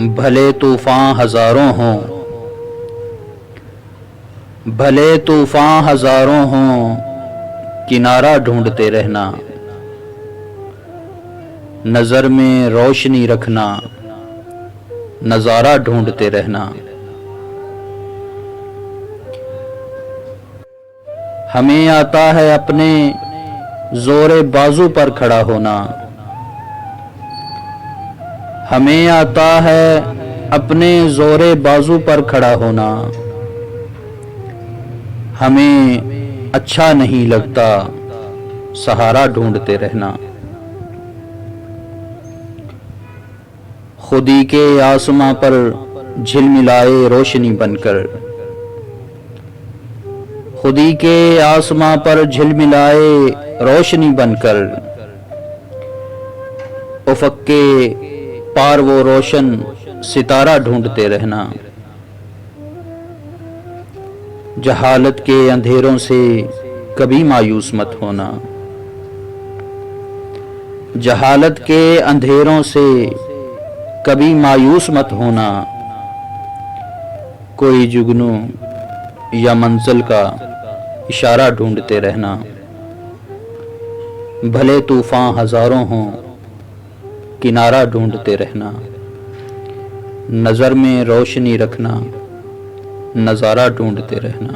भले तूफान हजारों हों, भले तूफान हजारों हों, किनारा ढूंढते रहना, नजर में रोशनी रखना, नजारा ढूंढते रहना। हमें आता है अपने जोरे बाजू पर खड़ा होना, हमें आता है अपने जोरे बाजू पर खड़ा होना। हमें अच्छा नहीं लगता सहारा ढूंढते रहना। खुदी के आसमां पर झिलमिलाए रोशनी बनकर, खुदी के आसमां पर झिलमिलाए रोशनी बनकर, उफ़क़ के पार वो रोशन सितारा ढूंढते रहना। जहालत के अंधेरों से कभी मायूस मत होना, जहालत के अंधेरों से कभी मायूस मत होना। कोई जुगनू या मंजिल का इशारा ढूंढते रहना। भले तूफान हजारों हों, किनारा ढूंढते रहना, नज़र में रोशनी रखना, नज़ारा ढूंढते रहना।